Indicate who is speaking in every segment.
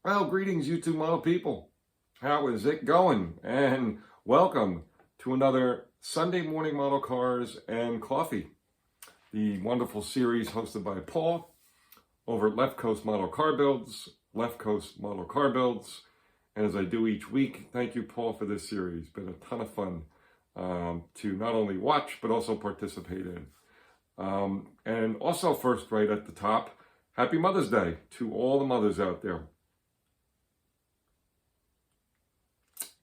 Speaker 1: Well, greetings, you two model people. How is it going? And welcome to another Sunday morning model cars and coffee, the wonderful series hosted by Paul over at Left Coast Model Car Builds, Left Coast Model Car Builds. And as I do each week, thank you, Paul, for this series. Been a ton of fun to not only watch, but also participate in. And also first, right at the top, Happy Mother's Day to all the mothers out there.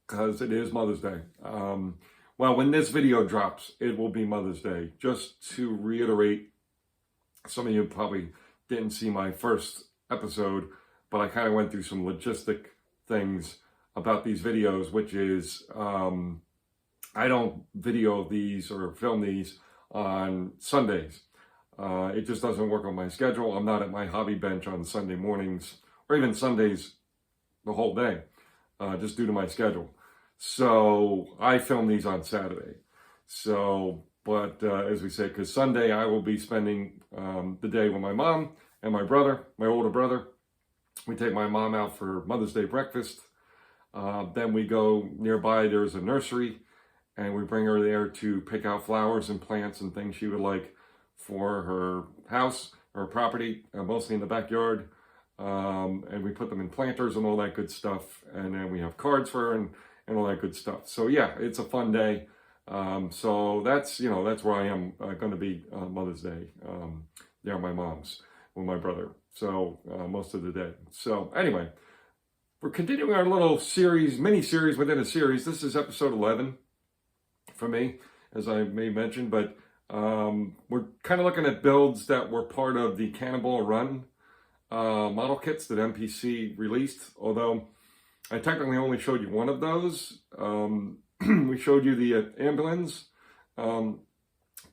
Speaker 1: Because it is Mother's Day. Well, when this video drops, it will be Mother's Day. Just to reiterate, some of you probably didn't see my first episode, but I kind of went through some logistic things about these videos, which is I don't video these or film these on Sundays. It just doesn't work on my schedule. I'm not at my hobby bench on Sunday mornings or even Sundays the whole day, just due to my schedule. So I film these on Saturday. So, but as we say, because Sunday I will be spending the day with my mom and my brother, my older brother. We take my mom out for Mother's Day breakfast. Then we go nearby, there's a nursery, and we bring her there to pick out flowers and plants and things she would like for her house or property, mostly in the backyard. And we put them in planters and all that good stuff. And then we have cards for her and all that good stuff. So yeah, it's a fun day. So that's, that's where I am going to be on Mother's Day. There at my mom's with my brother. So most of the day. So anyway, we're continuing our little series, mini series within a series. This is episode 11 for me, as I may mention, but we're kind of looking at builds that were part of the Cannonball Run model kits that MPC released, although I technically only showed you one of those. We showed you the ambulance,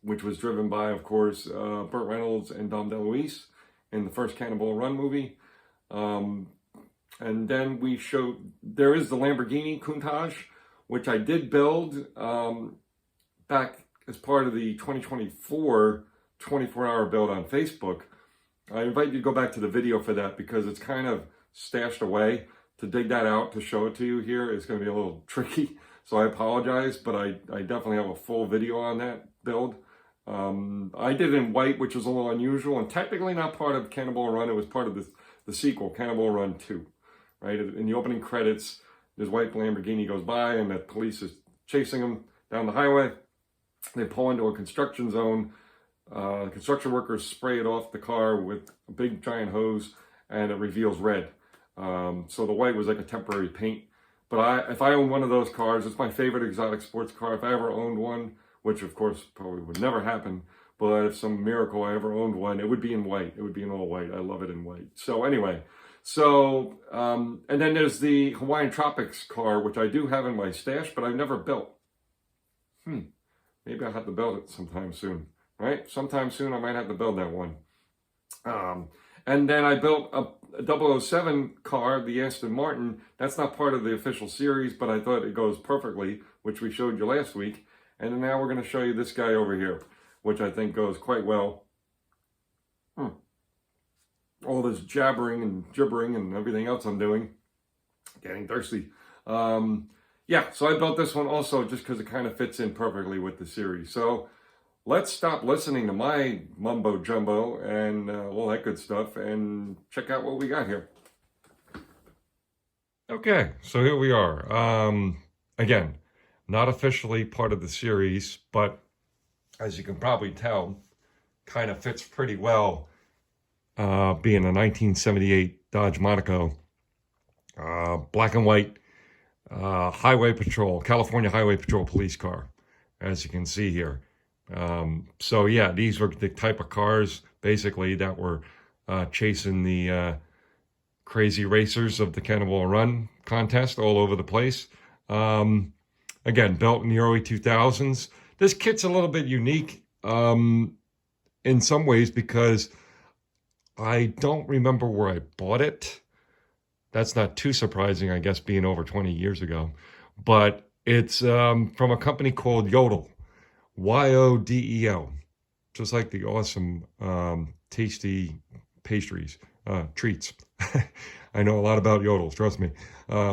Speaker 1: which was driven by, of course, Burt Reynolds and Dom DeLuise in the first Cannonball Run movie. And then we showed, there is the Lamborghini Countach, which I did build back as part of the 2024 24-hour build on Facebook. I invite you to go back to the video for that because it's kind of stashed away. To dig that out to show it to you here is going to be a little tricky, so I apologize, but I definitely have a full video on that build. I did it in white, which is a little unusual, and technically not part of Cannonball Run. It was part of the sequel, Cannonball Run 2, right? In the opening credits, this white Lamborghini goes by, and the police is chasing them down the highway. They pull into a construction zone. Construction workers spray it off the car with a big giant hose, and it reveals red. So the white was like a temporary paint. But if I own one of those cars, it's my favorite exotic sports car. If I ever owned one, which of course probably would never happen, but if some miracle I ever owned one, it would be in white. It would be in all white. I love it in white. So anyway, and then there's the Hawaiian Tropics car, which I do have in my stash, but I've never built. Maybe I'll have to build it sometime soon, right? Sometime soon I might have to build that one. And then I built a 007 car, the Aston Martin. That's not part of the official series, but I thought it goes perfectly, which we showed you last week. And now we're going to show you this guy over here, which I think goes quite well. All this jabbering and gibbering and everything else I'm doing. Getting thirsty. Yeah, so I built this one also just because it kind of fits in perfectly with the series. So let's stop listening to my mumbo jumbo and all that good stuff and check out what we got here. Okay, so here we are. Again, not officially part of the series, but as you can probably tell, kind of fits pretty well being a 1978 Dodge Monaco, black and white Highway Patrol, California Highway Patrol police car, as you can see here. So yeah, these were the type of cars basically that were chasing the crazy racers of the Cannonball Run contest all over the place. Again, built in the early 2000s. This kit's a little bit unique in some ways because I don't remember where I bought it. That's not too surprising, I guess, being over 20 years ago. But it's from a company called Yodel. YODEL, just like the awesome tasty pastries, treats. I know a lot about yodels, trust me,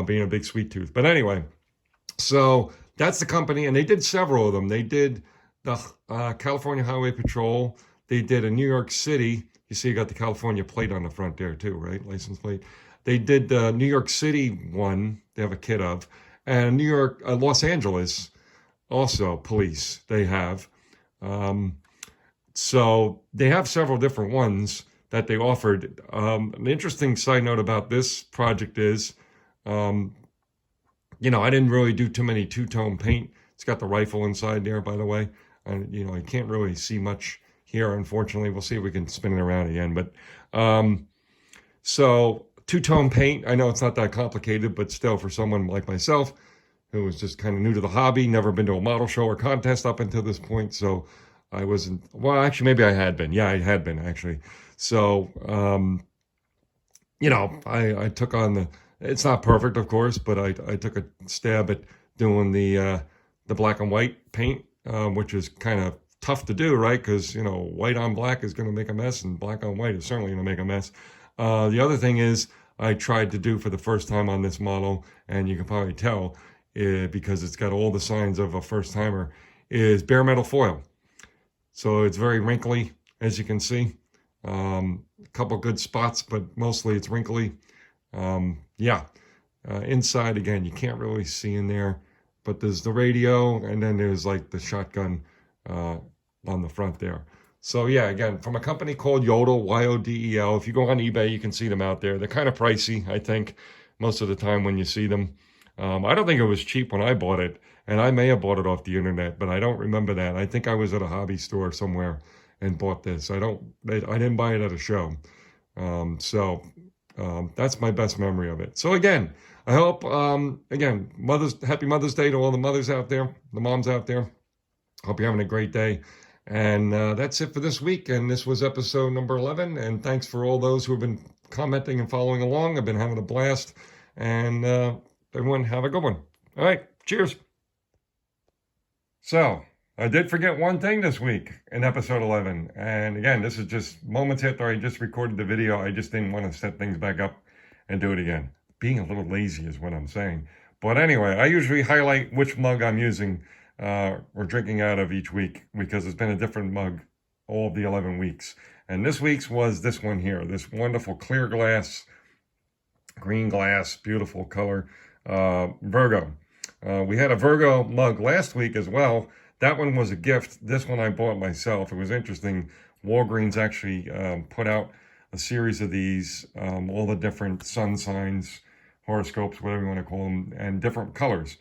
Speaker 1: being a big sweet tooth. But anyway, so that's the company, and they did several of them. They did the California Highway Patrol. They did a New York City. You see, you got the California plate on the front there too, right? License plate. They did the New York City one. They have a kit of, and New York, Los Angeles, also police. They have. So they have several different ones that they offered. An interesting side note about this project is, I didn't really do too many two-tone paint. It's got the rifle inside there, by the way. And, I can't really see much here, unfortunately. We'll see if we can spin it around again. But, so two-tone paint, I know it's not that complicated, but still for someone like myself, who was just kind of new to the hobby, never been to a model show or contest up until this point. So I wasn't, well, actually, maybe I had been. Yeah, I had been, actually. So, I took on it's not perfect, of course, but I took a stab at doing the black and white paint, which is kind of tough to do, right? Because, white on black is going to make a mess, and black on white is certainly going to make a mess. The other thing is I tried to do for the first time on this model, and you can probably tell because it's got all the signs of a first timer, is bare metal foil. So it's very wrinkly, as you can see. A couple good spots, but mostly it's wrinkly. Inside, again, you can't really see in there, but there's the radio, and then there's like the shotgun on the front there. So yeah, again, from a company called Yodel, Y-O-D-E-L. If you go on eBay, you can see them out there. They're kind of pricey, I think, most of the time when you see them. I don't think it was cheap when I bought it, and I may have bought it off the internet, but I don't remember that. I think I was at a hobby store somewhere and bought this. I didn't buy it at a show. That's my best memory of it. So again, I hope, happy Mother's Day to all the mothers out there, the moms out there. Hope you're having a great day. And that's it for this week. And this was episode number 11. And thanks for all those who have been commenting and following along. I've been having a blast. And everyone have a good one. All right. Cheers. So I did forget one thing this week in episode 11. And again, this is just moments after I just recorded the video. I just didn't want to set things back up and do it again. Being a little lazy is what I'm saying. But anyway, I usually highlight which mug I'm using or drinking out of each week, because it's been a different mug all of the 11 weeks. And this week's was this one here, this wonderful clear glass, green glass, beautiful color, Virgo. We had a Virgo mug last week as well. That one was a gift. This one I bought myself. It was interesting. Walgreens actually put out a series of these, all the different sun signs, horoscopes, whatever you want to call them, and different colors.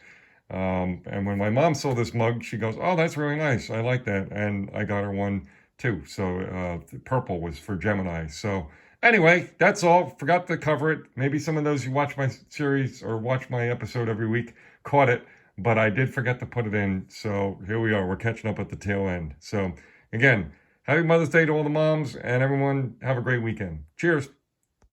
Speaker 1: And when my mom saw this mug, she goes, "Oh, that's really nice. I like that." And I got her one too. So purple was for Gemini. So anyway, that's all. Forgot to cover it. Maybe some of those who watch my series or watch my episode every week caught it, but I did forget to put it in. So here we are. We're catching up at the tail end. So again, happy Mother's Day to all the moms, and everyone have a great weekend. Cheers.